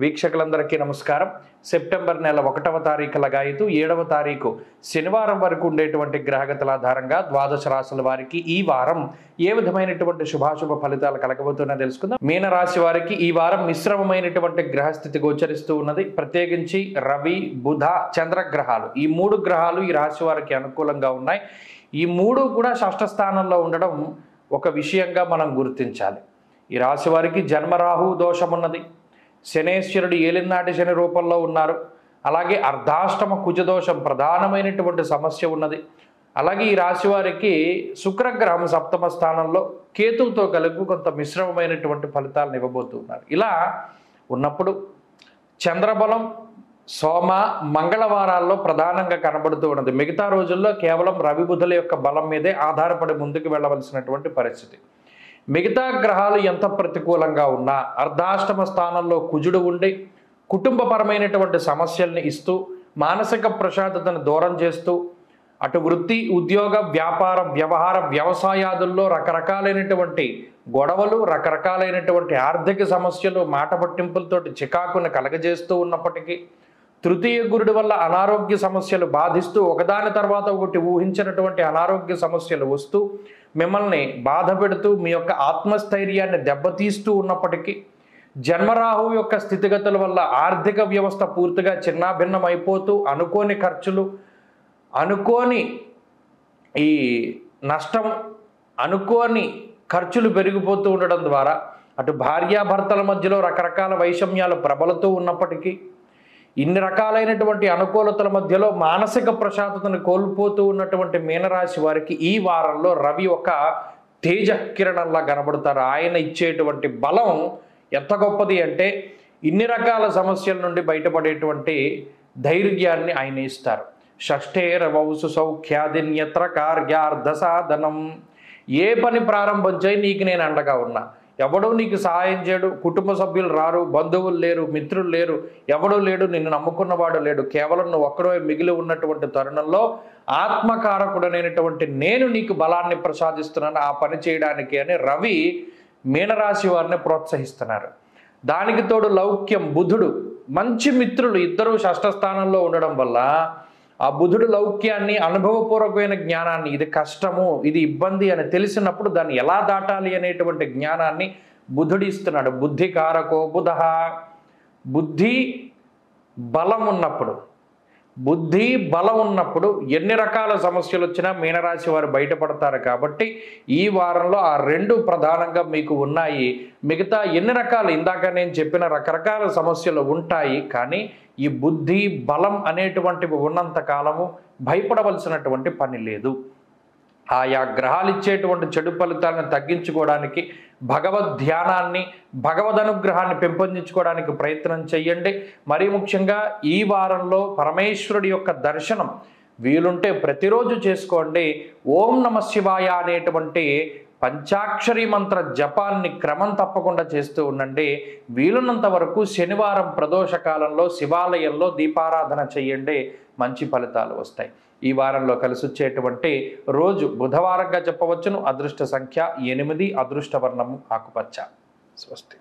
వీక్షకులందరికీ నమస్కారం. సెప్టెంబర్ నెల 1వ తారీఖు లగాయతు 7వ తారీఖు శనివారం వరకు ఉండేటువంటి గ్రహగతుల ఆధారంగా ద్వాదశ రాశుల వారికి ఈ వారం ఏ విధమైనటువంటి శుభాశుభ ఫలితాలు కలగబోతున్నా తెలుసుకుందాం. మీన రాశి వారికి ఈ వారం మిశ్రమమైనటువంటి గ్రహస్థితి గోచరిస్తూ ఉన్నది. ప్రత్యేకించి రవి, బుధ, చంద్రగ్రహాలు ఈ 3 గ్రహాలు ఈ రాశి వారికి అనుకూలంగా ఉన్నాయి. ఈ 3 కూడా షష్ఠ స్థానంలో ఉండడం ఒక విషయంగా మనం గుర్తించాలి. ఈ రాశి వారికి జన్మరాహు దోషం ఉన్నది. శనేశ్వరుడు ఏలినాటి శని రూపంలో ఉన్నారు. అలాగే అర్ధాష్టమ కుజదోషం ప్రధానమైనటువంటి సమస్య ఉన్నది. అలాగే ఈ రాశి వారికి శుక్రగ్రహం 7వ స్థానంలో కేతువుతో కలిపి కొంత మిశ్రమమైనటువంటి ఫలితాలను ఇవ్వబోతున్నారు. ఇలా ఉన్నప్పుడు చంద్రబలం సోమ మంగళవారాల్లో ప్రధానంగా కనబడుతూ ఉన్నది. మిగతా రోజుల్లో కేవలం రవి బుధుల యొక్క బలం మీదే ఆధారపడి ముందుకు వెళ్ళవలసినటువంటి పరిస్థితి. మిగతా గ్రహాలు ఎంత ప్రతికూలంగా ఉన్నా అర్ధాష్టమ స్థానంలో కుజుడు ఉండి కుటుంబపరమైనటువంటి సమస్యల్ని ఇస్తూ మానసిక ప్రశాంతతను దూరం చేస్తూ అటు వృత్తి, ఉద్యోగ, వ్యాపార, వ్యవహార, వ్యవసాయాదుల్లో రకరకాలైనటువంటి గొడవలు, రకరకాలైనటువంటి ఆర్థిక సమస్యలు, మాట పట్టింపులతోటి చికాకును కలగజేస్తూ ఉన్నప్పటికీ తృతీయ గురుడి వల్ల అనారోగ్య సమస్యలు బాధిస్తూ ఒకదాని తర్వాత ఒకటి ఊహించినటువంటి అనారోగ్య సమస్యలు వస్తూ మిమ్మల్ని బాధ పెడుతూ మీ యొక్క ఆత్మస్థైర్యాన్ని దెబ్బతీస్తూ ఉన్నప్పటికీ జన్మరాహు యొక్క స్థితిగతుల వల్ల ఆర్థిక వ్యవస్థ పూర్తిగా చిన్నాభిన్నం అయిపోతూ అనుకోని ఖర్చులు, అనుకోని ఈ నష్టం, అనుకోని ఖర్చులు పెరిగిపోతూ ఉండడం ద్వారా అటు భార్యాభర్తల మధ్యలో రకరకాల వైషమ్యాలు ప్రబలుతూ ఉన్నప్పటికీ ఇన్ని రకాలైనటువంటి అనుకూలతల మధ్యలో మానసిక ప్రశాంతతను కోల్పోతూ ఉన్నటువంటి మీనరాశి వారికి ఈ వారంలో రవి ఒక తేజ కిరణంలా కనబడతారు. ఆయన ఇచ్చేటువంటి బలం ఎంత గొప్పది అంటే ఇన్ని రకాల సమస్యల నుండి బయటపడేటువంటి ధైర్యాన్ని ఆయన ఇస్తారు. షష్ఠే రవౌసు సౌఖ్యాదిన్యత్ర కార్యార్థ సాధనం. ఏ పని ప్రారంభం చేయి నీకు నేను అండగా ఉన్నా, ఎవడూ నీకు సహాయం చేయడు, కుటుంబ సభ్యులు రారు, బంధువులు లేరు, మిత్రులు లేరు, ఎవడూ లేడు, నిన్ను నమ్ముకున్నవాడు లేడు, కేవలం నువ్వు ఒక్కడే మిగిలి ఉన్నటువంటి తరుణంలో ఆత్మకారకుడనైనటువంటి నేను నీకు బలాన్ని ప్రసాదిస్తున్నాను ఆ పని చేయడానికి అని రవి మీనరాశి వారిని ప్రోత్సహిస్తున్నారు. దానికి తోడు లౌక్యం, బుధుడు మంచి మిత్రులు ఇద్దరు షష్ఠ స్థానంలో ఉండడం వల్ల ఆ బుధుడు లౌక్యాన్ని, అనుభవపూర్వకమైన జ్ఞానాన్ని, ఇది కష్టము, ఇది ఇబ్బంది అని తెలిసినప్పుడు దాన్ని ఎలా దాటాలి అనేటువంటి జ్ఞానాన్ని బుధుడు ఇస్తున్నాడు. బుద్ధి కారకో బుధ. బుద్ధి బలం ఉన్నప్పుడు ఎన్ని రకాల సమస్యలు వచ్చినా మీనరాశి వారు బయటపడతారు. కాబట్టి ఈ వారంలో ఆ 2 ప్రధానంగా మీకు ఉన్నాయి. మిగతా ఎన్ని రకాలు ఇందాక నేను చెప్పిన రకరకాల సమస్యలు ఉంటాయి. కానీ ఈ బుద్ధి బలం అనేటువంటివి ఉన్నంత కాలము భయపడవలసినటువంటి పని లేదు. ఆయా గ్రహాలు ఇచ్చేటువంటి చెడు ఫలితాలను తగ్గించుకోవడానికి భగవద్ ధ్యానాన్ని, భగవద్ అనుగ్రహాన్ని పెంపొందించుకోవడానికి ప్రయత్నం చేయండి. మరీ ముఖ్యంగా ఈ వారంలో పరమేశ్వరుడి యొక్క దర్శనం వీలుంటే ప్రతిరోజు చేసుకోండి. ఓం నమ శివాయ అనేటువంటి పంచాక్షరి మంత్ర జపాన్ని క్రమం తప్పకుండా చేస్తూ ఉండండి. వీలున్నంత వరకు శనివారం ప్రదోష కాలంలో శివాలయంలో దీపారాధన చేయండి, మంచి ఫలితాలు వస్తాయి. ఈ వారంలో కలిసి వచ్చేటువంటి రోజు బుధవారంగా చెప్పవచ్చును. అదృష్ట సంఖ్య 8, అదృష్ట వర్ణము ఆకుపచ్చ. స్వస్తి.